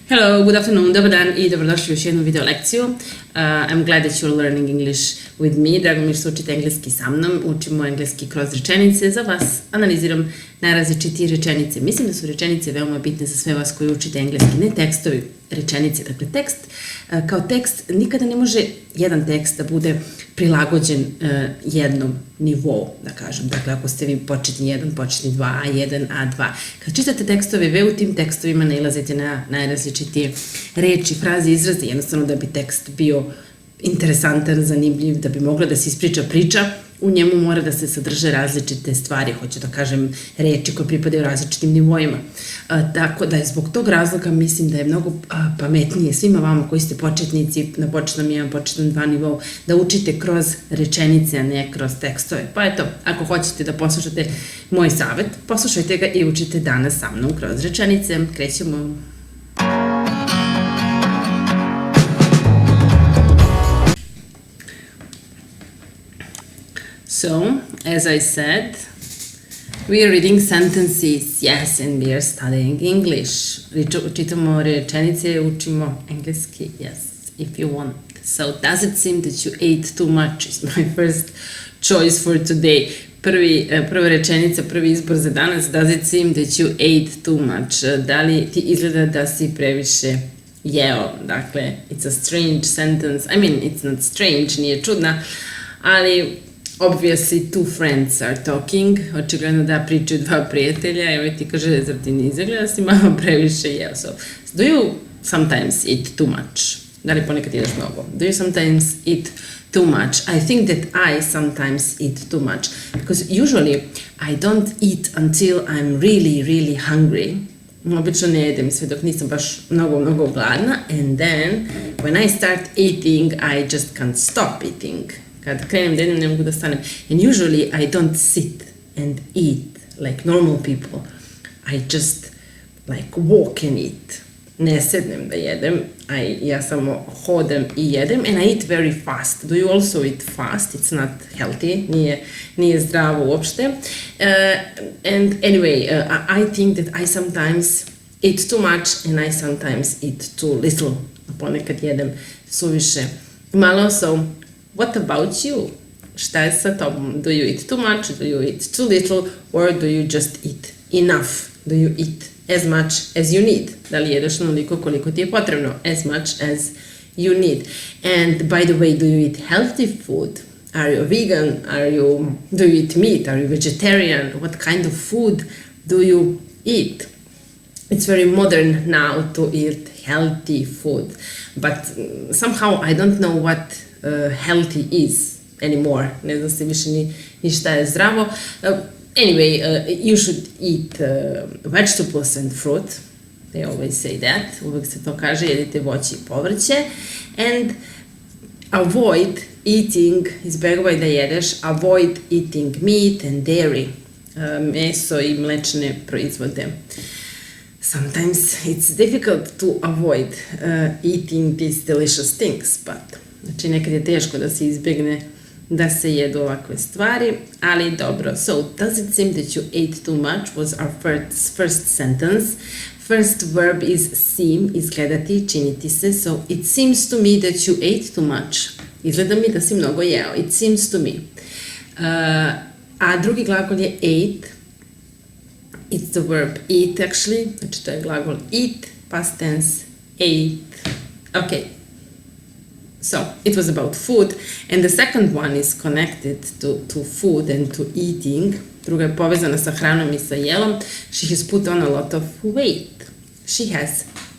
Hello, good afternoon, dobar dan i dobrodošli u još jednu video lekciju. I'm glad that you're learning English with me. Drago mi je što učite engleski sa mnom. Učimo engleski kroz rečenice. Za vas analiziram najrazličitije rečenice. Mislim da su rečenice veoma bitne za sve vas koji učite engleski. Ne tekstovi, rečenice. Dakle, tekst kao tekst nikada ne može jedan tekst da bude prilagođen jednom nivou, da kažem. Dakle, ako ste vi početni 1, početni 2, A1, A2. Kad čitate tekstove, ve u tim tekstovima nailazite na najrazličitije reči, fraze, izraze, jednostavno da bi tekst bio interesantan, zanimljiv, da bi mogla da se ispriča priča, u njemu mora da se sadrže različite stvari, hoću da kažem reči koje pripadaju različitim nivoima. Tako da je zbog tog razloga mislim da je mnogo pametnije svima vama koji ste početnici na početnom 1, početnom 2 nivou, da učite kroz rečenice, a ne kroz tekstove. Pa eto, ako hoćete da poslušate moj savjet, poslušajte ga i učite danas sa mnom kroz rečenice. Krećemo. So, as I said, we are reading sentences, yes, and we are studying English. Čitamo rečenice, učimo engleski, yes, if you want. So, does it seem that you ate too much is my first choice for today. Prva rečenica, prvi izbor za danas, does it seem that you ate too much? Da li ti izgleda da si previše jeo? Dakle, it's a strange sentence. I mean, it's not strange, nije čudna, ali obviously two friends are talking, očigledno da pričaju dva prijatelja, evo ti kaže, zar ti ne izgleda da si malo previše jeo? So, do you sometimes eat too much? Da li ponekad jedeš mnogo? Do you sometimes eat too much? I think that I sometimes eat too much, because usually I don't eat until I'm really, really hungry. Obično ne jedem sve dok nisam baš mnogo gladna, and then when I start eating, I just can't stop eating. Kad krenem da jedem, ne mogu da stanem. And usually I don't sit and eat like normal people. I just like walk and eat. Ne sednem da jedem, ja samo hodam i jedem, and I eat very fast. Do you also eat fast? It's not healthy, nije zdravo uopšte. And anyway, I think that I sometimes eat too much and I sometimes eat too little. Ponekad jedem suviše malo, so what about you? Šta je sa tobom? Do you eat too much? Do you eat too little? Or do you just eat enough? Do you eat as much as you need? Da li jedeš onoliko koliko ti je potrebno? As much as you need. And by the way, do you eat healthy food? Are you vegan? Do you eat meat? Are you vegetarian? What kind of food do you eat? It's very modern now to eat healthy food. But somehow I don't know what healthy is anymore. Ne znam se više ni šta je zdravo. Anyway, you should eat vegetables and fruit. They always say that. Uvek se to kaže, jedite voće i povrće. And avoid eating, izbegovaj da jedeš, avoid eating meat and dairy. Meso i mlečne proizvode. Sometimes it's difficult to avoid eating these delicious things, but znači nekad je teško da se izbjegne da se jedu ovakve stvari, ali dobro. So, does it seem that you ate too much was our first sentence. First verb is seem, izgledati, činiti se. So, it seems to me that you ate too much. Izgleda mi da si mnogo jeo. It seems to me. A drugi glagol je ate. It's the verb eat actually. Znači to je glagol eat, past tense, ate. Okay. So, it was about food, and the second one is connected to food and to eating. Druga je povezana sa hranom i sa jelom. She has put on a lot of weight. She has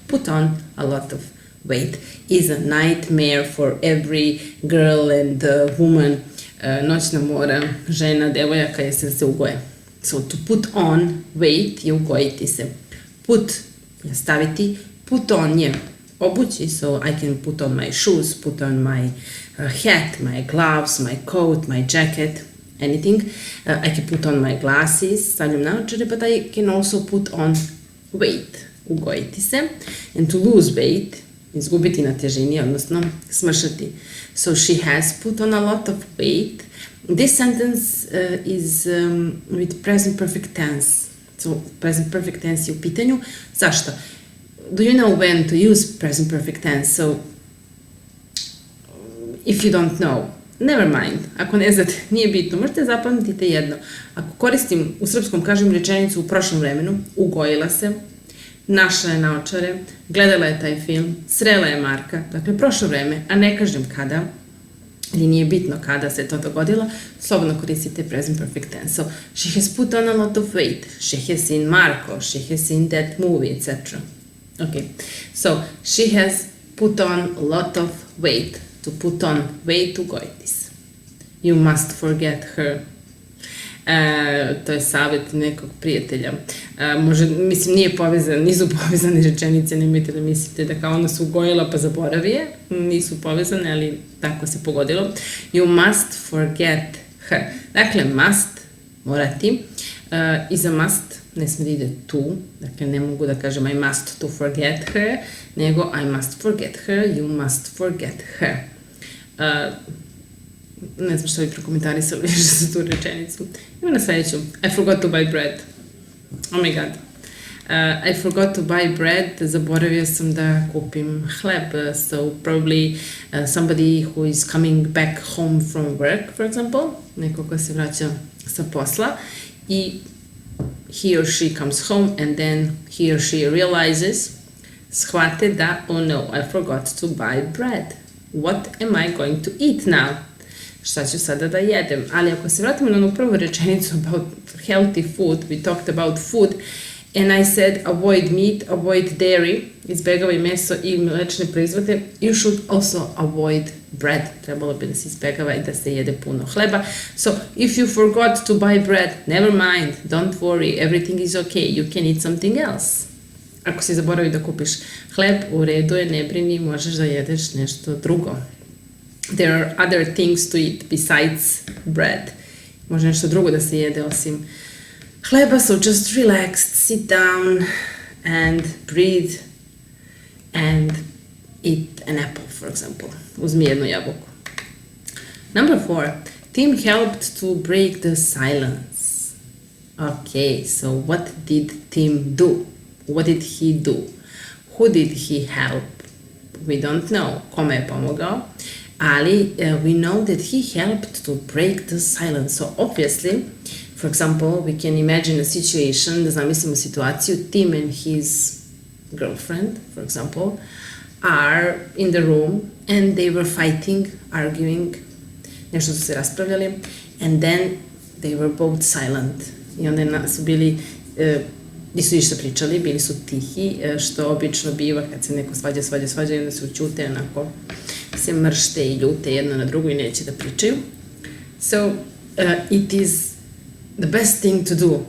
put on a lot of weight. Is a nightmare for every girl and woman. Noćna mora žena, devojaka je se ugoje. So, to put on weight je ugojiti se. Put je staviti, put on je obući, so I can put on my shoes, put on my hat, my gloves, my coat, my jacket, anything. I can put on my glasses, stavljam naočare, but I can also put on weight, ugojiti se. And to lose weight, izgubiti na težini, odnosno smršati. So she has put on a lot of weight. This sentence is with present perfect tense. So present perfect tense je u pitanju. Zašto? do you know when to use present perfect tense? So, if you don't know, never mind. Ako ne znate, nije bitno. Možete zapamtiti jedno. Ako koristim, u srpskom kažem rečenicu u prošlom vremenu, ugojila se, našla je naočare, gledala je taj film, srela je Marka, dakle prošlo vreme, a ne kažem kada, ili nije bitno kada se to dogodilo, slobodno koristite present perfect tense. So, she has put on a lot of weight, she has seen Marko, she has seen that movie, etc. Okay, so, she has put on a lot of weight. To put on weight, ugojiti se. You must forget her. To je savjet nekog prijatelja. Mislim, nisu povezane rečenice, nemojte da mislite da kao ona se ugojila pa zaboravi je. Nisu povezane, ali tako se pogodilo. You must forget her. Dakle, must, morati. Iza must ne sme da ide to. Dakle, ne mogu da kažem I must to forget her, nego I must forget her, you must forget her. Ne znam što bi prokomentarisali više za tu rečenicu. Idemo na sledeću. I forgot to buy bread. Oh my god. I forgot to buy bread. Zaboravio sam da kupim hleb. So probably somebody who is coming back home from work, for example. Neko ko se vraća sa posla. I he or she comes home and then he or she realizes, shvate da, oh no, I forgot to buy bread. What am I going to eat now? Šta ću sada da jedem? Ali ako se vratimo na onu prvu rečenicu about healthy food, we talked about food, and I said avoid meat, avoid dairy, izbegavaj meso i mlečne proizvode, you should also avoid bread. Trebalo bi da se izbegava i da se jede puno hleba. So, if you forgot to buy bread, never mind, don't worry, everything is okay, you can eat something else. Ako si zaboravio da kupiš hleb, u redu je, ne brini, možeš da jedeš nešto drugo. There are other things to eat besides bread. Može nešto drugo da se jede osim hleba, so just relax, sit down and breathe and eat an apple, for example. Uzmi jednu jabuku. Number 4. Tim helped to break the silence. Okay, so what did Tim do? What did he do? Who did he help? We don't know. Kome je pomogao? Ali we know that he helped to break the silence. So obviously, for example, we can imagine a situation, da zamislimo situaciju, Tim and his girlfriend, for example, are in the room and they were fighting, arguing, nešto su se raspravljali, and then they were both silent. I onda su bili, nisu ništa pričali, bili su tihi, što obično biva kad se neko svađa i onda se ućute, onako se mršte i ljute jedno na drugo i neće da pričaju. So, it is the best thing to do.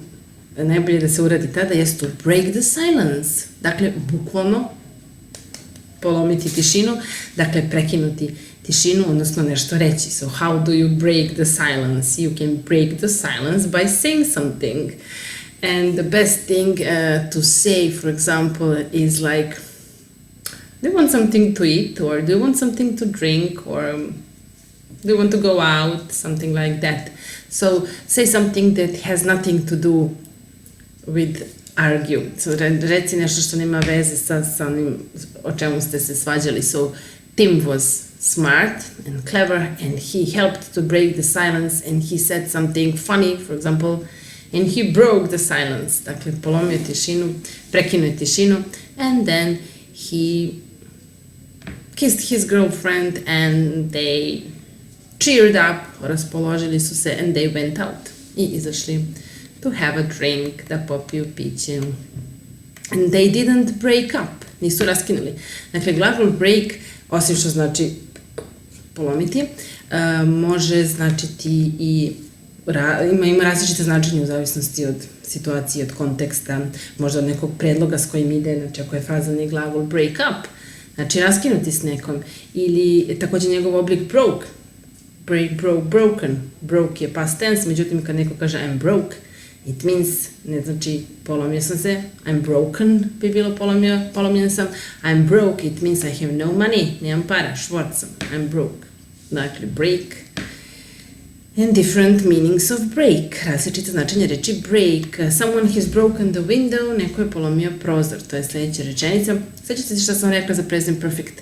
Najbolje da se uradi tada jest to break the silence. Dakle, bukvalno polomiti tišinu, dakle, prekinuti tišinu, odnosno nešto reći. So, how do you break the silence? You can break the silence by saying something. And the best thing to say, for example, is like, do you want something to eat, or do you want something to drink, or do you want to go out, something like that. So say something that has nothing to do with argue. So reci nešto što nema veze sa onim o čemu ste se svađali. So Tim was smart and clever and he helped to break the silence and he said something funny, for example, and he broke the silence. Dakle, polomio tišinu, prekinuo tišinu, and then he kissed his girlfriend and they cheered up, raspoložili su se, and they went out. I izašli to have a drink, da popiju piće. And they didn't break up, nisu raskinuli. Dakle, glagol break, osim što znači polomiti, može značiti i ima različite značenje u zavisnosti od situacije, od konteksta, možda od nekog predloga s kojim ide, znači ako je frazalni glagol break up, znači raskinuti s nekom, ili takođe njegov oblik broke, break, broke, broken, broke je past tense, međutim kad neko kaže I'm broke, it means, ne znači polomio sam se, I'm broken bi bilo polomljen sam, I'm broke, it means I have no money, nemam para, švort sam, I'm broke, dakle break. And different meanings of break. Različite značenje reči break. Someone has broken the window. Neko je polomio prozor. To je sljedeća rečenica. Sjećate se što sam rekla za present perfect?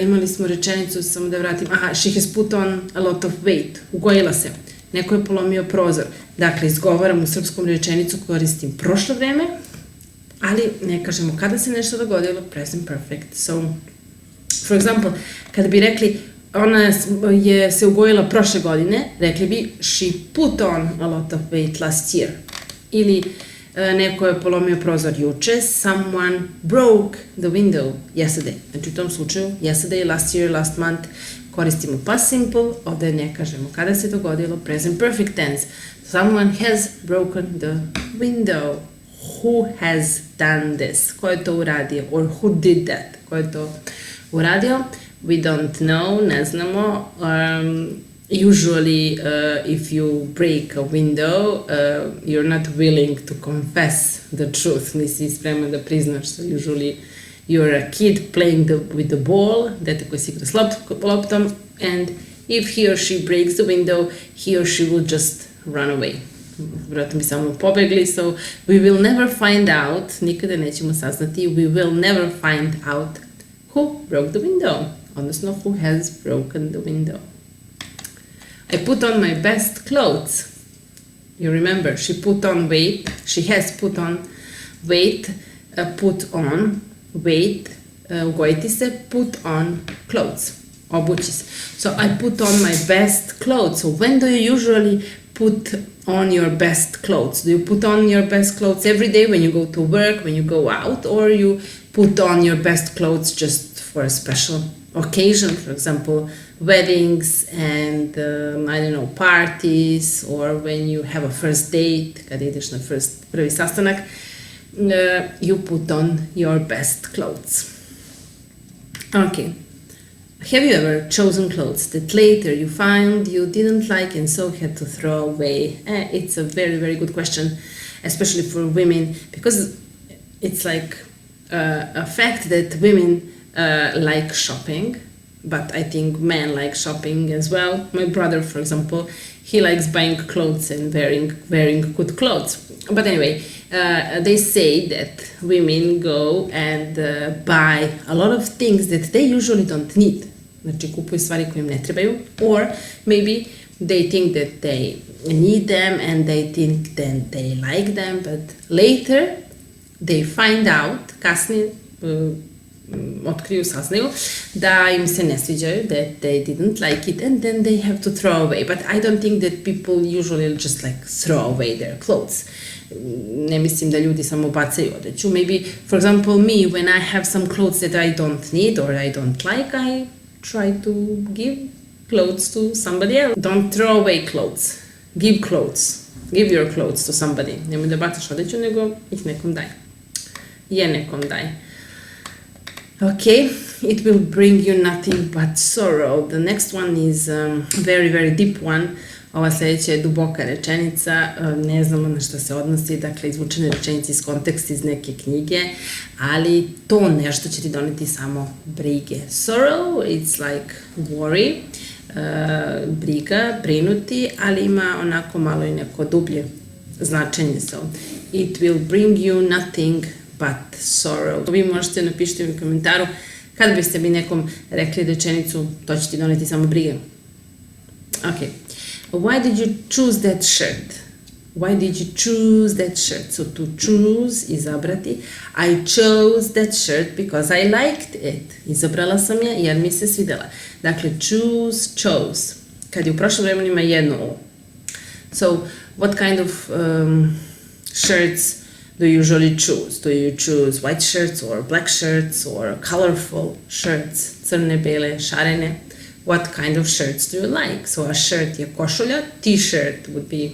Imali smo rečenicu, samo da vratim. Aha, she has put on a lot of weight. Ugojila se. Neko je polomio prozor. Dakle, izgovaram u srpskom rečenicu, koristim prošlo vreme, ali ne kažemo kada se nešto dogodilo, present perfect. So, for example, kada bi rekli ona je se ugojila prošle godine, rekli bi she put on a lot of weight last year. Ili neko je polomio prozor juče, someone broke the window yesterday. Znači u tom slučaju, yesterday, last year, last month, koristimo past simple, ovdje ne kažemo kada se dogodilo, present perfect tense. Someone has broken the window. Who has done this? Ko je to uradio? Or who did that? Ko je to uradio? We don't know, ne znamo. Usually, if you break a window, you're not willing to confess the truth. Nisi spreman da priznaš. So usually, you're a kid playing with the ball, dete koji se igra s loptom, and if he or she breaks the window, he or she will just run away. Vjerojatno bi samo pobegli, so we will never find out, nikada nećemo saznati, we will never find out who broke the window, odnosno who has broken the window. I put on my best clothes. You remember, she put on weight, she has put on weight, put on weight, ugojiti se, put on clothes, obući se. So I put on my best clothes. So when do you usually put on your best clothes? Do you put on your best clothes every day when you go to work, when you go out, or you put on your best clothes just for a special occasion, for example, weddings and, I don't know, parties, or when you have a first date, kada ideš na prvi sastanak, you put on your best clothes. Okay. Have you ever chosen clothes that later you found you didn't like and so had to throw away? It's a very, very good question, especially for women, because it's like a fact that women like shopping, but I think men like shopping as well. My brother, for example, he likes buying clothes and wearing good clothes. But anyway, they say that women go and buy a lot of things that they usually don't need. Znači kupuju stvari koje im ne trebaju, or maybe they think that they need them and they think that they like them, but later they find out, kasnije otkriju, saznaju da im se ne sviđaju, that they didn't like it, and then they have to throw away. But I don't think that people usually just like throw away their clothes. Ne mislim da ljudi samo bacaju odeću. Maybe, for example, me, when I have some clothes that I don't need or I don't like, I try to give clothes to somebody else. Don't throw away clothes. Give clothes. Give your clothes to somebody. Nemoj da bacaš odeću, nego ih nekom daj. Nekom daj. Okay, it will bring you nothing but sorrow. The next one is a very, very deep one. Ova sljedeća je duboka rečenica, ne znamo na što se odnosi, dakle izvučene rečenice iz konteksta iz neke knjige, ali to nešto će ti doneti samo brige. Sorrow, it's like worry, briga, brinuti, ali ima onako malo i neko dublje značenje. So, it will bring you nothing but sorrow. Vi možete napišiti u komentaru kad biste mi nekom rekli rečenicu, to će ti doneti samo brige. Okay. Why did you choose that shirt? Why did you choose that shirt? So to choose, izabrati. I chose that shirt because I liked it. Izabrala sam je jer mi se svidjela. Dakle, choose, chose. Kad je u prošlom vremenu ima jedno o. So, what kind of shirts do you usually choose? Do you choose white shirts or black shirts or colorful shirts? Crne, bele, šarene. What kind of shirts do you like? So a shirt je košulja, t-shirt would be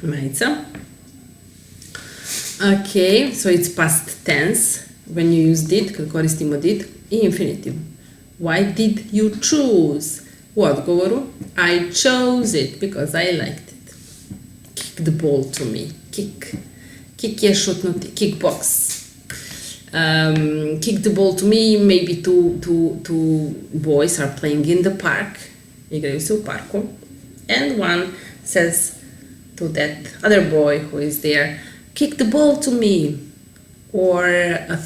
majica. Okay, so it's past tense when you use did, kad koristimo did, i infinitive. Why did you choose? U odgovoru, I chose it because I liked it. Kick the ball to me. Kick. Kick je šutnuti. Kickbox. Kick the ball to me, maybe two boys are playing in the park, igraju se u parku, And one says to that other boy who is there, kick the ball to me, or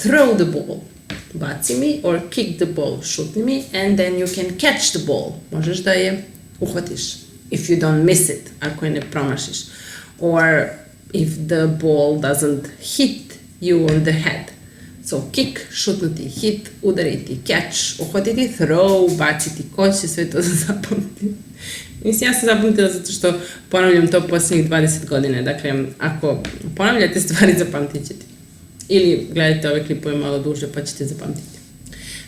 throw the ball, baci mi, or kick the ball, šutni mi, and then you can catch the ball. Možeš da je uhvatiš, if you don't miss it, ako je ne promašiš. Or if the ball doesn't hit you on the head. So kick, šutnuti, hit, udariti, catch, uhvatiti, throw, baciti. Ko će sve to zapamtiti? Mislim, ja sam zapamtila zato što ponavljam to posljednjih 20 godina. Dakle, ako ponavljate stvari, zapamtit ćete. Ili gledajte ove klipove malo duže pa ćete zapamtiti.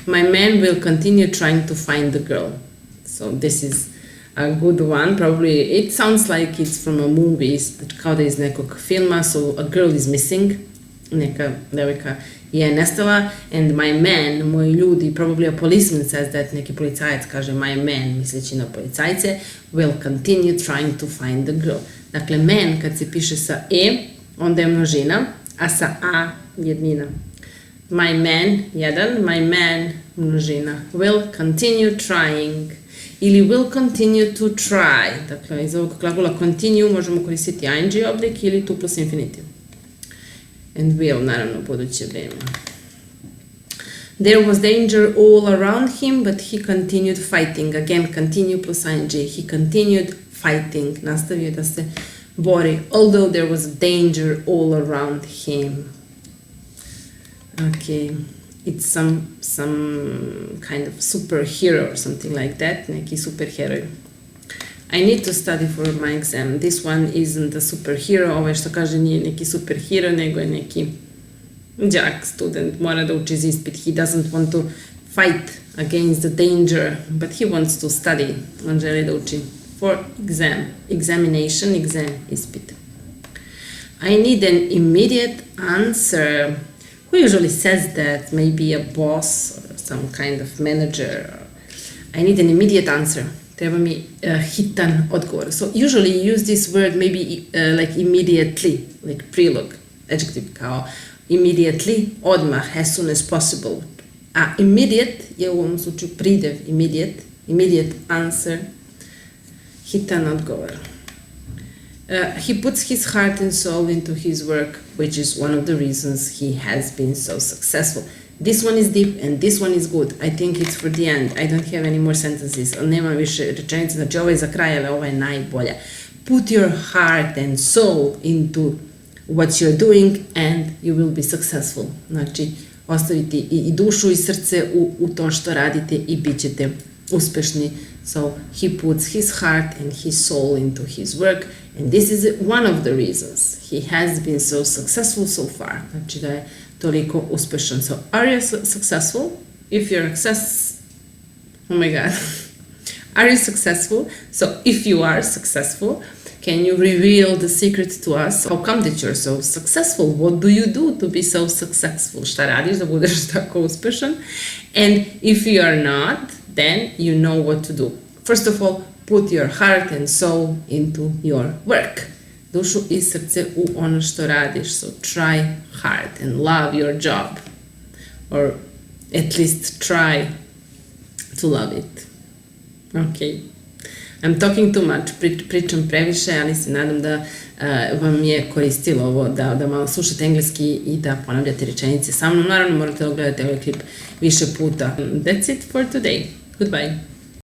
My man will continue trying to find the girl. So this is a good one. Probably it sounds like it's from a movie, kao da iz nekog filma. So a girl is missing. Neka devojka je nestala. And my man, moji ljudi, probably a policeman says that, neki policajac kaže my man, misleći na policajce, will continue trying to find the girl. Dakle, man kad se piše sa e, onda je množina, a sa a jednina. My man, jedan, my man, množina. Will continue trying. Ili will continue to try. Dakle, iz ovog glagola continue možemo koristiti ing oblik ili to plus infinitiv. And will, naravno, buduće vreme. There was danger all around him, but he continued fighting. Again, continue plus ing. He continued fighting. Nastavio da se bori. Although there was danger all around him. Okay. It's some kind of superhero or something like that. Neki superheroj. I need to study for my exam. This one isn't a superhero. Ovo je što kaže nije neki superhero, nego je neki đak, student, mora da uči za ispit. He doesn't want to fight against the danger, but he wants to study. On želi da uči for exam. Examination, exam, ispit. I need an immediate answer. Who usually says that? Maybe a boss or some kind of manager. I need an immediate answer. Treba mi hitan odgovor. So usually you use this word maybe like immediately, like prilog, adjective, kao immediately, odmah, as soon as possible. A immediate je u ovom slučaju pridev, immediate answer, hitan odgovor. He puts his heart and soul into his work, which is one of the reasons he has been so successful. This one is deep and this one is good. I think it's for the end. I don't have any more sentences. Nema više rečenica. Znači ovo je za kraj, ali ovo je najbolja. Put your heart and soul into what you're doing and you will be successful. Znači ostaviti i dušu i srce u to što radite i bit ćete uspešni. So he puts his heart and his soul into his work and this is one of the reasons he has been so successful so far. Znači da je toliko uspešan. So, are you successful? If you're oh my god. Are you successful? So, if you are successful, can you reveal the secret to us? How come that you're so successful? What do you do to be so successful? Šta radiš da budeš tako uspešan? And if you are not, then you know what to do. First of all, put your heart and soul into your work. Dušu i srce u ono što radiš. So try hard and love your job. Or at least try to love it. Ok. I'm talking too much. Pričam previše, ali se nadam da vam je koristilo ovo, da malo slušate engleski i da ponavljate rečenice sa mnom. Naravno, morate da gledate ovaj klip više puta. That's it for today. Goodbye.